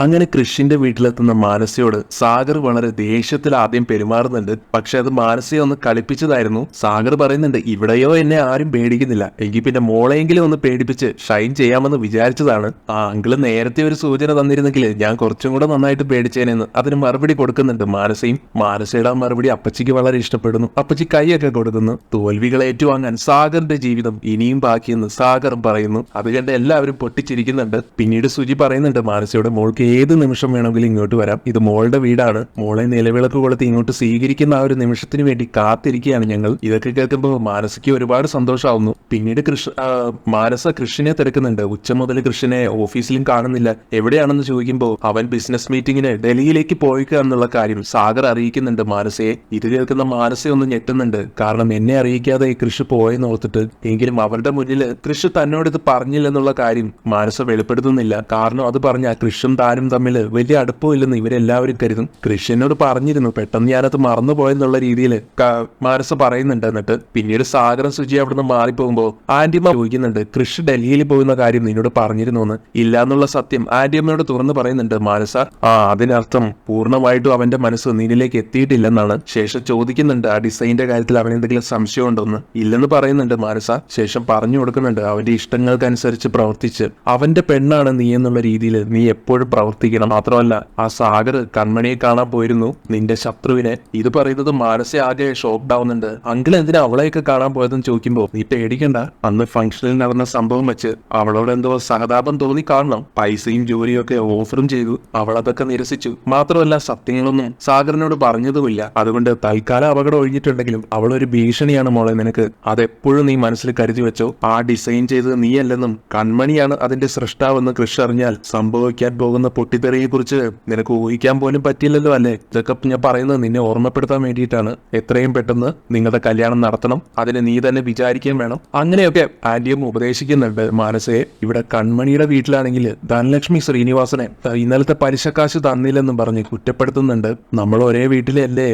അങ്ങനെ കൃഷിന്റെ വീട്ടിലെത്തുന്ന മാനസയോട് സാഗർ വളരെ ദേഷ്യത്തിൽ ആദ്യം പെരുമാറുന്നുണ്ട്. പക്ഷെ അത് മാനസയെ ഒന്ന് കളിപ്പിച്ചതായിരുന്നു. സാഗർ പറയുന്നുണ്ട്, ഇവിടെയോ എന്നെ ആരും പേടിക്കുന്നില്ല, എങ്കിൽ പിന്നെ മോളെയെങ്കിലും ഒന്ന് പേടിപ്പിച്ച് ഷൈൻ ചെയ്യാമെന്ന് വിചാരിച്ചതാണ്. ആ അങ്കിള് നേരത്തെ ഒരു സൂചന തന്നിരുന്നെങ്കിൽ ഞാൻ കുറച്ചും കൂടെ നന്നായിട്ട് പേടിച്ചേനെന്ന് അതിന് മറുപടി കൊടുക്കുന്നുണ്ട് മാനസയും. മാനസയുടെ മറുപടി അപ്പച്ചിക്ക് വളരെ ഇഷ്ടപ്പെടുന്നു. അപ്പച്ചി കൈയൊക്കെ കൊടുക്കുന്നു. തോൽവികൾ ഏറ്റുവാങ്ങാൻ സാഗറിന്റെ ജീവിതം ഇനിയും ബാക്കിയെന്ന് സാഗറും പറയുന്നു. അത് കണ്ട് എല്ലാവരും പൊട്ടിച്ചിരിക്കുന്നുണ്ട്. പിന്നീട് സുജി പറയുന്നുണ്ട് മാനസയുടെ, മോൾക്ക് ഏത് നിമിഷം വേണമെങ്കിലും ഇങ്ങോട്ട് വരാം, ഇത് മോളുടെ വീടാണ്, മോളെ നിലവിളക്ക് കൊളുത്തി ഇങ്ങോട്ട് സ്വീകരിക്കുന്ന ആ ഒരു നിമിഷത്തിന് വേണ്ടി കാത്തിരിക്കുകയാണ് ഞങ്ങൾ. ഇതൊക്കെ കേൾക്കുമ്പോൾ മാനസയ്ക്ക് ഒരുപാട് സന്തോഷമാവുന്നു. പിന്നീട് മാനസ കൃഷിനെ തിരക്കുന്നുണ്ട്. ഉച്ച മുതൽ കൃഷിനെ ഓഫീസിലും കാണുന്നില്ല. എവിടെയാണെന്ന് ചോദിക്കുമ്പോൾ അവൻ ബിസിനസ് മീറ്റിംഗിന് ഡൽഹിയിലേക്ക് പോയിക്കുക എന്നുള്ള കാര്യം സാഗർ അറിയിക്കുന്നുണ്ട് മാനസയെ. ഇത് കേൾക്കുന്ന മാനസ ഒന്ന് ഞെട്ടുന്നുണ്ട്. കാരണം എന്നെ അറിയിക്കാതെ ഈ കൃഷി പോയെന്ന് ഓർത്തിട്ട്. എങ്കിലും അവരുടെ മുന്നിൽ കൃഷി തന്നോട് ഇത് പറഞ്ഞില്ലെന്നുള്ള കാര്യം മാനസ വെളിപ്പെടുത്തുന്നില്ല. കാരണം അത് പറഞ്ഞ കൃഷും താനും തമ്മിൽ വലിയ അടുപ്പമില്ലെന്ന് ഇവരെല്ലാവരും കരുതും. കൃഷിനോട് പറഞ്ഞിരുന്നു, പെട്ടെന്ന് ഞാനത് മറന്നുപോയെന്നുള്ള രീതിയിൽ മാനസ പറയുന്നുണ്ട്. എന്നിട്ട് പിന്നീട് സാഗരം സുജി അവിടുന്ന് മാറിപ്പോകുമ്പോൾ ആന്റിയമ്മ ചോദിക്കുന്നുണ്ട്, കൃഷി ഡൽഹിയിൽ പോകുന്ന കാര്യം നിന്നോട് പറഞ്ഞിരുന്നു എന്ന്. ഇല്ല എന്നുള്ള സത്യം ആന്റിയമ്മയോട് തുറന്നു പറയുന്നുണ്ട് മാനസ. അതിനർത്ഥം പൂർണ്ണമായിട്ടും അവന്റെ മനസ്സ് നിന്നിലേക്ക് എത്തിയിട്ടില്ലെന്നാണ്. ശേഷം ചോദിക്കുന്നുണ്ട്, ആ ഡിസൈനിന്റെ കാര്യത്തിൽ അവൻ എന്തെങ്കിലും സംശയം ഉണ്ടോന്ന്. ഇല്ലെന്ന് പറയുന്നുണ്ട് മാനസ. ശേഷം പറഞ്ഞു കൊടുക്കുന്നുണ്ട്, അവന്റെ ഇഷ്ടങ്ങൾക്കനുസരിച്ച് പ്രവർത്തിച്ച് അവന്റെ പെണ്ണാണ് നീ എന്നുള്ള രീതിയിൽ നീ എപ്പോഴും പ്രവർത്തിക്കണം. മാത്രമല്ല ആ സാഗർ കൺമണിയെ കാണാൻ പോയിരുന്നു, നിന്റെ ശത്രുവിനെ. ഇത് പറയുന്നത് മാനസ ആകെ ഷോക്ക്ഡ് ആവുന്നുണ്ട്. അങ്കിൾ എന്തിനാ അവളെയൊക്കെ കാണാൻ പോയതെന്ന് ചോദിക്കുമ്പോൾ, നീ പേടിക്കണ്ട, അന്ന് ഫംഗ്ഷനിൽ നടന്ന സംഭവം വെച്ച് അവളോട് എന്തോ സഹതാപം തോന്നി കാണണം. പൈസയും ജോലിയും ഒക്കെ ഓഫറും ചെയ്തു, അവൾ അതൊക്കെ നിരസിച്ചു. മാത്രമല്ല സത്യങ്ങളൊന്നും സാഗറിനോട് പറഞ്ഞതുമില്ല. അതുകൊണ്ട് തൽക്കാലം അപകടം ഒഴിഞ്ഞിട്ടുണ്ടെങ്കിലും അവൾ ഒരു ഭീഷണിയാണ് മോളെ നിനക്ക്. അതെപ്പോഴും നീ മനസ്സിൽ കരുതി വെച്ചോ. ആ ഡിസൈൻ ചെയ്തത് നീയല്ലെന്നും കൺമണിയാണ് അതിന്റെ സൃഷ്ടാവെന്ന് കൃഷി അറിഞ്ഞാൽ സംഭവിക്കാൻ പോകുന്ന പൊട്ടിത്തെറിയെ കുറിച്ച് നിനക്ക് ഊഹിക്കാൻ പോലും പറ്റില്ലല്ലോ അല്ലേ. ഇതൊക്കെ ഞാൻ പറയുന്നത് നിന്നെ ഓർമ്മപ്പെടുത്താൻ വേണ്ടിയിട്ടാണ്. എത്രയും പെട്ടെന്ന് നിങ്ങളുടെ കല്യാണം നടത്തണം, അതിന് നീ തന്നെ വിചാരിക്കാൻ വേണം. അങ്ങനെയൊക്കെ ആന്റിയും ഉപദേശിക്കുന്നുണ്ട് മാനസയെ. ഇവിടെ കൺമണിയുടെ വീട്ടിലാണെങ്കിൽ ധനലക്ഷ്മി ശ്രീനിവാസനെ ഇന്നലത്തെ പലിശക്കാശ് തന്നില്ലെന്നും പറഞ്ഞ് കുറ്റപ്പെടുത്തുന്നുണ്ട്. നമ്മൾ ഒരേ വീട്ടിലല്ലേ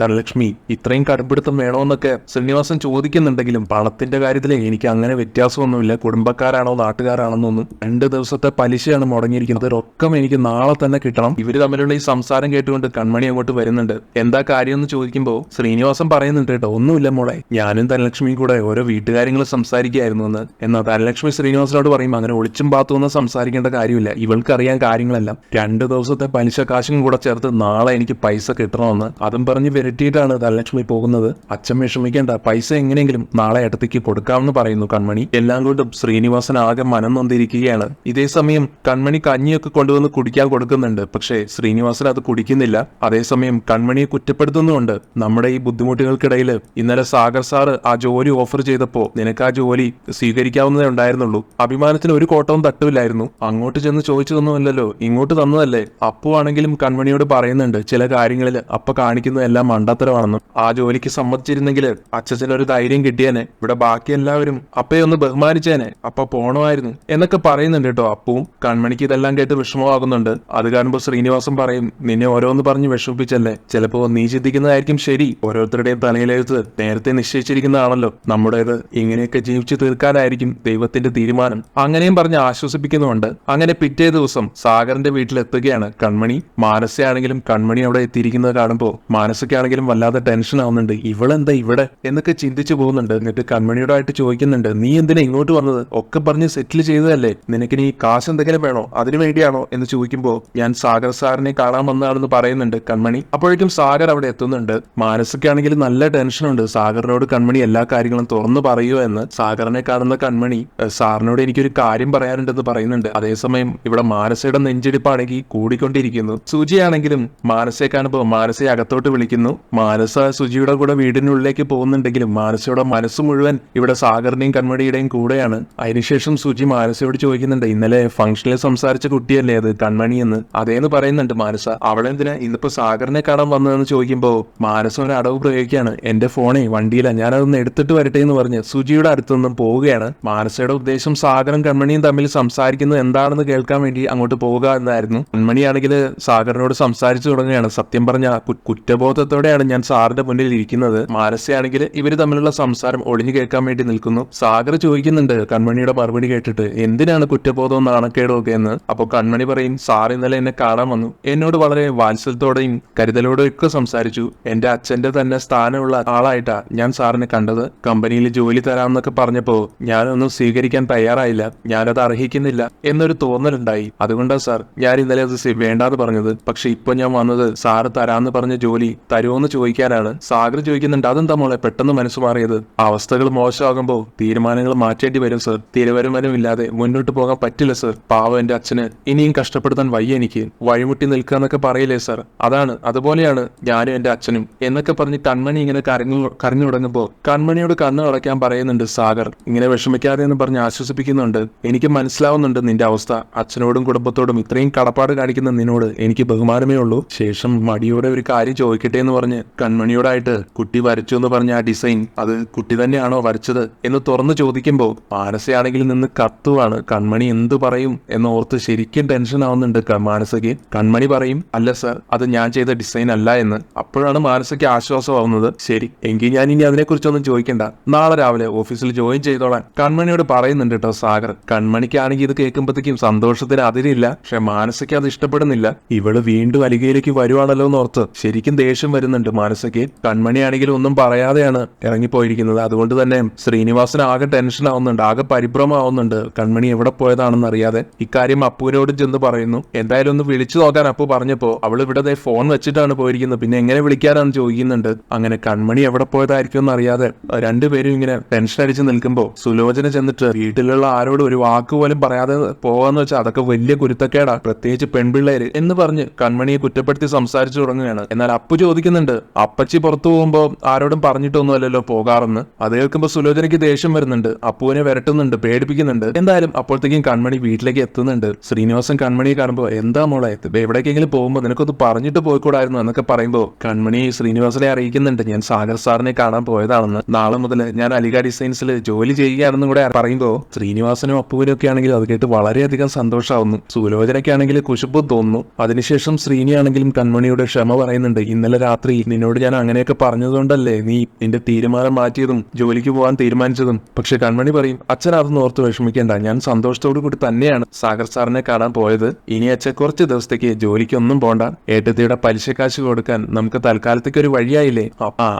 ധനലക്ഷ്മി, ഇത്രയും കടുംപിടുത്തം വേണോന്നൊക്കെ ശ്രീനിവാസൻ ചോദിക്കുന്നുണ്ടെങ്കിലും പണത്തിന്റെ കാര്യത്തിൽ എനിക്ക് അങ്ങനെ വ്യത്യാസമൊന്നുമില്ല. കുടുംബക്കാരാണോ നാട്ടുകാരാണെന്നൊന്നും. 2 ദിവസത്തെ പലിശയാണ് മുടങ്ങിയിരിക്കുന്നത്, റൊക്കം എനിക്ക് നാളെ തന്നെ കിട്ടണം. ഇവര് തമ്മിലുള്ള ഈ സംസാരം കേട്ടുകൊണ്ട് കൺമണി അങ്ങോട്ട് വരുന്നുണ്ട്. എന്താ കാര്യം എന്ന് ചോദിക്കുമ്പോൾ ശ്രീനിവാസൻ പറയുന്നുണ്ട്, കേട്ടോ ഒന്നുമില്ല മോളെ, ഞാനും ധനലക്ഷ്മിയും കൂടെ ഓരോ വീട്ടുകാര്യങ്ങൾ സംസാരിക്കുകയായിരുന്നു എന്ന്. എന്നാൽ ധനലക്ഷ്മി ശ്രീനിവാസനോട് പറയും, അങ്ങനെ ഒളിച്ചും പാത്തുമെന്ന് സംസാരിക്കേണ്ട കാര്യമില്ല, ഇവൾക്കറിയാൻ കാര്യങ്ങളെല്ലാം. 2 ദിവസത്തെ പലിശ കാശും കൂടെ ചേർത്ത് നാളെ എനിക്ക് പൈസ കിട്ടണമെന്ന്. അതും പറഞ്ഞ് വിരട്ടിയിട്ടാണ് ധനലക്ഷ്മി പോകുന്നത്. അച്ഛൻ വിഷമിക്കേണ്ട, പൈസ എങ്ങനെയെങ്കിലും നാളെ ഏട്ടത്തിക്ക് കൊടുക്കാമെന്ന് പറയുന്നു കൺമണി. എല്ലാം കൊണ്ടും ശ്രീനിവാസൻ ആകെ മനം നൊന്തിരിക്കുകയാണ്. ഇതേ സമയം കൺമണി കഞ്ഞിയൊക്കെ കൊണ്ടുവന്ന് കുടിക്കാൻ കൊടുക്കുന്നുണ്ട്. പക്ഷേ ശ്രീനിവാസൻ അത് കുടിക്കുന്നില്ല. അതേസമയം കൺമണിയെ കുറ്റപ്പെടുത്തുന്നുണ്ട്. നമ്മുടെ ഈ ബുദ്ധിമുട്ടുകൾക്കിടയിൽ ഇന്നലെ സാഗർ സാറ് ആ ജോലി ഓഫർ ചെയ്തപ്പോ നിനക്ക് ആ ജോലി സ്വീകരിക്കാവുന്നതേ ഉണ്ടായിരുന്നുള്ളൂ. അഭിമാനത്തിന് ഒരു കോട്ടവും തട്ടുമില്ലായിരുന്നു. അങ്ങോട്ട് ചെന്ന് ചോദിച്ചതൊന്നുമല്ലല്ലോ, ഇങ്ങോട്ട് തന്നതല്ലേ. അപ്പു ആണെങ്കിലും കൺമണിയോട് പറയുന്നുണ്ട്, ചില കാര്യങ്ങളിൽ അപ്പ കാണിക്കുന്നതെല്ലാം മണ്ടത്തരമാണെന്നും. ആ ജോലിക്ക് സമ്മതിച്ചിരുന്നെങ്കിൽ അച്ഛനൊരു ധൈര്യം കിട്ടിയേനെ, ഇവിടെ ബാക്കി എല്ലാവരും അപ്പയെ ഒന്ന് ബഹുമാനിച്ചേനെ, അപ്പ പോണമായിരുന്നു എന്നൊക്കെ പറയുന്നുണ്ട് കേട്ടോ. അപ്പവും കൺമണിക്ക് ഇതെല്ലാം കേട്ട് വിഷമമാകുന്നുണ്ട്. അത് കാണുമ്പോൾ ശ്രീനിവാസൻ പറയും, നിന്നെ ഓരോന്ന് പറഞ്ഞ് വിഷമിപ്പിച്ചല്ലേ, ചിലപ്പോ നീ ചിന്തിക്കുന്നതായിരിക്കും ശരി, ഓരോരുത്തരുടെയും തലയിലെഴുത്ത് നേരത്തെ നിശ്ചയിച്ചിരിക്കുന്നതാണല്ലോ, നമ്മുടേത് ഇങ്ങനെയൊക്കെ ജീവിച്ചു തീർക്കാനായിരിക്കും ദൈവത്തിന്റെ തീരുമാനം. അങ്ങനെയും പറഞ്ഞ് ആശ്വസിപ്പിക്കുന്നുണ്ട്. അങ്ങനെ പിറ്റേ ദിവസം സാഗറിന്റെ വീട്ടിലെത്തുകയാണ് കൺമണി. മാനസയാണെങ്കിലും കൺമണി അവിടെ എത്തിയിരിക്കുന്നത് കാണുമ്പോൾ മാനസയ്ക്കാണെങ്കിലും വല്ലാതെ ടെൻഷൻ ആവുന്നുണ്ട്. ഇവളെന്താ ഇവിടെ എന്നൊക്കെ ചിന്തിച്ചു പോകുന്നുണ്ട്. എന്നിട്ട് കൺമണിയോടായിട്ട് ചോദിക്കുന്നുണ്ട്, നീ എന്തിനാ ഇങ്ങോട്ട് വന്നത്, ഒക്കെ പറഞ്ഞ് സെറ്റിൽ ചെയ്തതല്ലേ, നിനക്കിനി കാശ് എന്തെങ്കിലും വേണോ, അതിനു വേണ്ടിയാണോ എന്ന് ചോദിക്കുമ്പോൾ ഞാൻ സാഗർ സാറിനെ കാണാൻ വന്നതാണെന്ന് പറയുന്നുണ്ട് കൺമണി. അപ്പോഴേക്കും സാഗർ അവിടെ എത്തുന്നുണ്ട്. മാനസയ്ക്കാണെങ്കിൽ നല്ല ടെൻഷനുണ്ട്, സാഗറിനോട് കൺമണി എല്ലാ കാര്യങ്ങളും തുറന്നു പറയുമോ എന്ന്. സാഗറിനെ കാണുന്ന കൺമണി സാറിനോട് എനിക്കൊരു കാര്യം പറയാനുണ്ടെന്ന് പറയുന്നുണ്ട്. അതേസമയം ഇവിടെ മാനസയുടെ നെഞ്ചിടിപ്പാണെങ്കിൽ കൂടിക്കൊണ്ടിരിക്കുന്നു. സുജിയാണെങ്കിലും മാനസയെ കാണുമ്പോൾ മാനസയെ അകത്തോട്ട് വിളിക്കുന്നു. മാനസ സുജിയുടെ കൂടെ വീടിനുള്ളിലേക്ക് പോകുന്നുണ്ടെങ്കിലും മാനസയുടെ മനസ്സ് മുഴുവൻ ഇവിടെ സാഗറിന്റെയും കൺമണിയുടെയും കൂടെയാണ്. അതിനുശേഷം സുജി മാനസയോട് ചോദിക്കുന്നുണ്ട്, ഇന്നലെ ഫംഗ്ഷനിൽ സംസാരിച്ച കുട്ടിയല്ലേ അത് കൺമണി എന്ന്. അതേന്ന് പറയുന്നുണ്ട് മാനസ. അവളെന്തിനാ ഇന്നിപ്പോ സാഗറിനെ കാണാൻ വന്നതെന്ന് ചോദിക്കുമ്പോൾ മാനസ ഒരു അടവ് പ്രയോഗിക്കുകയാണ്, എന്റെ ഫോണേ വണ്ടിയില, ഞാനതൊന്ന് എടുത്തിട്ട് വരട്ടെ എന്ന് പറഞ്ഞ് സുജിയുടെ അടുത്തുനിന്നും പോവുകയാണ്. മാനസയുടെ ഉദ്ദേശം സാഗറും കൺമണിയും തമ്മിൽ സംസാരിക്കുന്നത് എന്താണെന്ന് കേൾക്കാൻ വേണ്ടി അങ്ങോട്ട് പോവുക എന്നായിരുന്നു. കൺമണിയാണെങ്കിൽ സാഗറിനോട് സംസാരിച്ചു തുടങ്ങുകയാണ്. സത്യം പറഞ്ഞ കുറ്റബോധത്തോടെയാണ് ഞാൻ സാറിന്റെ മുന്നിൽ ഇരിക്കുന്നത്. മാനസയാണെങ്കിൽ ഇവര് തമ്മിലുള്ള സംസാരം ഒളിഞ്ഞു കേൾക്കാൻ വേണ്ടി നിൽക്കുന്നു. സാഗർ ചോദിക്കുന്നുണ്ട് കൺമണിയുടെ മറുപടി കേട്ടിട്ട്, എന്തിനാണ് കുറ്റബോധവും നാണക്കേടും ഒക്കെ എന്ന്. അപ്പൊ കൺമണി പറയും, പറയും, സാർ ഇന്നലെ എന്നെ കാണാൻ വന്നു. എന്നോട് വളരെ വാത്സല്യത്തോടെയും കരുതലോടെയും ഒക്കെ സംസാരിച്ചു. എന്റെ അച്ഛന്റെ തന്നെ സ്ഥാനമുള്ള ആളായിട്ടാ ഞാൻ സാറിനെ കണ്ടത്. കമ്പനിയിൽ ജോലി തരാമെന്നൊക്കെ പറഞ്ഞപ്പോ ഞാനൊന്നും സ്വീകരിക്കാൻ തയ്യാറായില്ല. ഞാനത് അർഹിക്കുന്നില്ല എന്നൊരു തോന്നലുണ്ടായി. അതുകൊണ്ടാ സാർ ഞാൻ ഇന്നലെ അത് വേണ്ടാന്ന് പറഞ്ഞത്. പക്ഷെ ഇപ്പൊ ഞാൻ വന്നത് സാറ് തരാന്ന് പറഞ്ഞ ജോലി തരുമോന്ന് ചോദിക്കാനാണ്. സാഗർ ചോദിക്കുന്നുണ്ട്, അതെന്താ മോളെ പെട്ടെന്ന് മനസ്സ് മാറിയത്? അവസ്ഥകൾ മോശമാകുമ്പോ തീരുമാനങ്ങൾ മാറ്റേണ്ടി വരും സർ. തിരുവരുമാനമില്ലാതെ മുന്നോട്ട് പോകാൻ പറ്റില്ല സർ. പാവം എന്റെ അച്ഛന് ഇനിയും കഷ്ടപ്പെടുത്താൻ വയ്യ. എനിക്ക് വഴിമുട്ടി നിൽക്കുക എന്നൊക്കെ പറയില്ലേ സർ, അതാണ്. അതുപോലെയാണ് ഞാനും എന്റെ അച്ഛനും എന്നൊക്കെ പറഞ്ഞ് കൺമണി ഇങ്ങനെ കരഞ്ഞു തുടങ്ങുമ്പോ കൺമണിയോട് കണ്ണ് അടയ്ക്കാൻ പറയുന്നുണ്ട് സാഗർ. ഇങ്ങനെ വിഷമിക്കാതെ എന്ന് പറഞ്ഞ് ആശ്വസിപ്പിക്കുന്നുണ്ട്. എനിക്ക് മനസ്സിലാവുന്നുണ്ട് നിന്റെ അവസ്ഥ. അച്ഛനോടും കുടുംബത്തോടും ഇത്രയും കടപ്പാട് കാണിക്കുന്ന നിന്നോട് എനിക്ക് ബഹുമാനമേ ഉള്ളൂ. ശേഷം മടിയോടെ ഒരു കാര്യം ചോദിക്കട്ടെ എന്ന് പറഞ്ഞ് കൺമണിയോടായിട്ട് കുട്ടി വരച്ചു എന്ന് പറഞ്ഞ ആ ഡിസൈൻ അത് കുട്ടി തന്നെയാണോ വരച്ചത് എന്ന് തുറന്നു ചോദിക്കുമ്പോ മാനസയാണെങ്കിൽ നിന്ന് കത്തുവാണ്. കൺമണി എന്തു പറയും എന്നോർത്ത് ശരിക്കും ടെൻഷൻ ആവുന്നുണ്ട് മാനസയ്ക്ക്. കൺമണി പറയും, അല്ല സർ, അത് ഞാൻ ചെയ്ത ഡിസൈൻ അല്ല എന്ന്. അപ്പോഴാണ് മാനസയ്ക്ക് ആശ്വാസമാവുന്നത്. ശരി, എങ്കിൽ ഞാൻ ഇനി അതിനെക്കുറിച്ചൊന്നും ചോദിക്കണ്ട, നാളെ രാവിലെ ഓഫീസിൽ ജോയിൻ ചെയ്തോളാൻ കൺമണിയോട് പറയുന്നുണ്ട് കേട്ടോ സാഗർ. കൺമണിക്കാണെങ്കിൽ ഇത് കേൾക്കുമ്പോഴത്തേക്കും സന്തോഷത്തിന് അതിരില്ല. പക്ഷെ മാനസയ്ക്ക് അത് ഇഷ്ടപ്പെടുന്നില്ല. ഇവള് വീണ്ടും അലികയിലേക്ക് വരുവാണല്ലോ എന്നോർത്ത് ശരിക്കും ദേഷ്യം വരുന്നുണ്ട് മാനസയ്ക്ക്. കൺമണിയാണെങ്കിൽ ഒന്നും പറയാതെയാണ് ഇറങ്ങിപ്പോയിരിക്കുന്നത്. അതുകൊണ്ട് തന്നെ ശ്രീനിവാസന് ആകെ ടെൻഷൻ ആവുന്നുണ്ട്, ആകെ പരിഭ്രമമാവുന്നുണ്ട്. കൺമണി എവിടെ പോയതാണെന്ന് അറിയാതെ ഇക്കാര്യം അപ്പുവിനോടും ചെന്ന് പറയുന്നു. എന്തായാലും ഒന്ന് വിളിച്ചു നോക്കാൻ അപ്പു പറഞ്ഞപ്പോ അവൾ ഇവിടെ ഫോൺ വെച്ചിട്ടാണ് പോയിരിക്കുന്നത്, പിന്നെ എങ്ങനെ വിളിക്കാനാണെന്ന് ചോദിക്കുന്നുണ്ട്. അങ്ങനെ കൺമണി എവിടെ പോയതായിരിക്കും എന്ന് അറിയാതെ രണ്ടുപേരും ഇങ്ങനെ ടെൻഷൻ അടിച്ച് നിൽക്കുമ്പോ സുലോചന ചെന്നിട്ട് വീട്ടിലുള്ള ആരോടും ഒരു വാക്ക് പോലും പറയാതെ പോവാന്ന് വെച്ചാൽ അതൊക്കെ വലിയ കുരുത്തക്കേടാ, പ്രത്യേകിച്ച് പെൺപിള്ളേര് എന്ന് പറഞ്ഞ് കൺമണിയെ കുറ്റപ്പെടുത്തി സംസാരിച്ചു തുടങ്ങുകയാണ്. എന്നാൽ അപ്പു ചോദിക്കുന്നുണ്ട്, അപ്പച്ചി പുറത്തു പോകുമ്പോ ആരോടും പറഞ്ഞിട്ടൊന്നുമല്ലല്ലോ പോകാറെന്ന്. അത് കേൾക്കുമ്പോ സുലോചനയ്ക്ക് ദേഷ്യം വരുന്നുണ്ട്, അപ്പുവിനെ വരട്ടുന്നുണ്ട്, പേടിപ്പിക്കുന്നുണ്ട്. എന്തായാലും അപ്പോഴത്തേക്കും കൺമണി വീട്ടിലേക്ക് എത്തുന്നുണ്ട്. ശ്രീനിവാസൻ കൺമണിയെ കാണുമ്പോ, എന്താ മോളെ എവിടേക്കെങ്കിലും പോകുമ്പോ നിനക്കൊന്ന് പറഞ്ഞിട്ട് പോയിക്കൂടായിരുന്നു എന്നൊക്കെ പറയുമ്പോ കൺമണി ശ്രീനിവാസനെ അറിയിക്കുന്നുണ്ട്, ഞാൻ സാഗർ സാറിനെ കാണാൻ പോയതാണെന്ന്. നാളെ മുതൽ ഞാൻ അലിഗ ഡിസൈൻസിൽ ജോലി ചെയ്യുകയാണെന്നും കൂടെ പറയുമ്പോ ശ്രീനിവാസനും അപ്പുവിനും ഒക്കെ ആണെങ്കിൽ അത് കേട്ട് വളരെയധികം സന്തോഷമാവുന്നു. സുലോചനയ്ക്കാണെങ്കിൽ കുശുമ്പ് തോന്നുന്നു. അതിനുശേഷം ശ്രീനിയാണെങ്കിലും കൺമണിയുടെ ക്ഷമ പറയുന്നുണ്ട്, ഇന്നലെ രാത്രി നിന്നോട് ഞാൻ അങ്ങനെയൊക്കെ പറഞ്ഞതുകൊണ്ടല്ലേ നീ നിന്റെ തീരുമാനം മാറ്റിയതും ജോലിക്ക് പോകാൻ തീരുമാനിച്ചതും. പക്ഷെ കൺമണി പറയും, അച്ഛൻ അതൊന്നും ഓർത്ത് വിഷമിക്കേണ്ട, ഞാൻ സന്തോഷത്തോടു കൂടി തന്നെയാണ് സാഗർ സാറിനെ കാണാൻ പോയത്. ഇനി അച്ഛൻ കുറച്ച് ദിവസത്തേക്ക് ജോലിക്കൊന്നും പോണ്ട, ഏട്ടത്തിയുടെ പലിശക്കാശ് കൊടുക്കാൻ നമുക്ക് തൽക്കാലത്തേക്ക് ഒരു വഴിയായില്ലേ.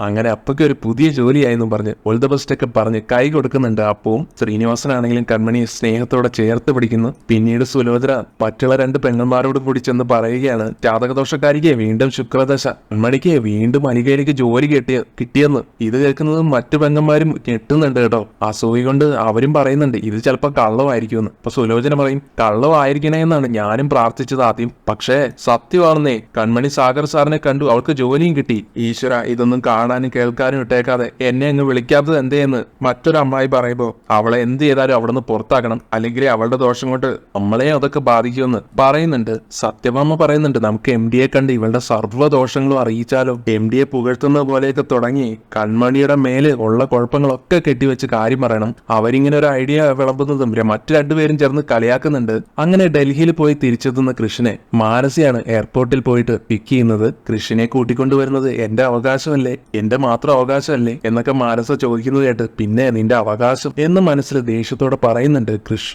അങ്ങനെ അപ്പൊക്കെ ഒരു പുതിയ ജോലിയായെന്നും പറഞ്ഞ് ഓൾ ദ ബെസ്റ്റ് ഒക്കെ പറഞ്ഞ് കൈ കൊടുക്കുന്നുണ്ട് അപ്പവും. ശ്രീനിവാസനാണെങ്കിലും കൺമണിയെ സ്നേഹത്തോടെ ചേർത്ത് പിടിക്കുന്നു. പിന്നീട് സുലോചന മറ്റുള്ള രണ്ട് പെങ്ങന്മാരോടും കൂടി ചെന്ന് പറയുകയാണ്, ജാതകദോഷക്കാരിക്ക് വീണ്ടും ശുക്രദശ, കൺമണിക്ക് വീണ്ടും അലികയിലേക്ക് ജോലി കിട്ടിയെന്ന്. ഇത് കേൾക്കുന്നത് മറ്റു പെങ്ങന്മാരും ഞെട്ടുന്നുണ്ട് കേട്ടോ. അസൂയ കൊണ്ട് അവരും പറയുന്നുണ്ട് ഇത് ചിലപ്പോ കള്ളമായിരിക്കുമെന്ന്. അപ്പൊ സുലോചന പറയും, കള്ളമായിരിക്കണേ എന്നാണ് ഞാനും പ്രാർത്ഥിച്ചത് ആദ്യം, പക്ഷേ സത്യമാണെന്നേ. കൺമണി സാഗർ സാറിനെ കണ്ടു, അവൾക്ക് ജോലിയും കിട്ടി. ഈശ്വര, ഇതൊന്നും കാണാനും കേൾക്കാനും ഇട്ടേക്കാതെ എന്നെ അങ്ങ് വിളിക്കാത്തത് എന്തേന്ന് മറ്റൊരു അമ്മായി പറയുമ്പോ അവളെ എന്ത് ചെയ്താലും അവിടെ നിന്ന് പുറത്താക്കണം, അല്ലെങ്കിൽ അവളുടെ ദോഷം കൊണ്ട് നമ്മളെ അതൊക്കെ ബാധിക്കുമെന്ന് പറയുന്നുണ്ട്. സത്യഭാമ പറയുന്നുണ്ട്, നമുക്ക് MD കണ്ട് ഇവളുടെ സർവ്വദോഷങ്ങളും അറിയിച്ചാലോ. MD പുകഴ്ത്തുന്ന പോലെയൊക്കെ തുടങ്ങി കൺമണിയുടെ മേല് ഉള്ള കുഴപ്പങ്ങളൊക്കെ കെട്ടിവെച്ച് കാര്യം പറയണം. അവരിങ്ങനെ ഒരു ഐഡിയ വിളമ്പുന്നതും മറ്റു രണ്ടുപേരും ചേർന്ന് കളിയാക്കുന്നുണ്ട്. അങ്ങനെ ഡൽഹിയിൽ പോയി തിരിച്ചെത്തുന്ന കൃഷ്ണനെ മാനസിയാണ് എയർപോർട്ടിൽ പോയിട്ട് പിക്ക് ചെയ്യുന്നത്. കൃഷിനെ കൂട്ടിക്കൊണ്ടുവരുന്നത് എന്റെ അവകാശമല്ലേ, എന്റെ മാത്രം അവകാശമല്ലേ എന്നൊക്കെ മാനസ ചോദിക്കുന്നത് കേട്ട്, പിന്നെ നിന്റെ അവകാശം എന്ന് മനസ്സിൽ ദേഷ്യത്തോടെ പറയുന്നുണ്ട് കൃഷ്.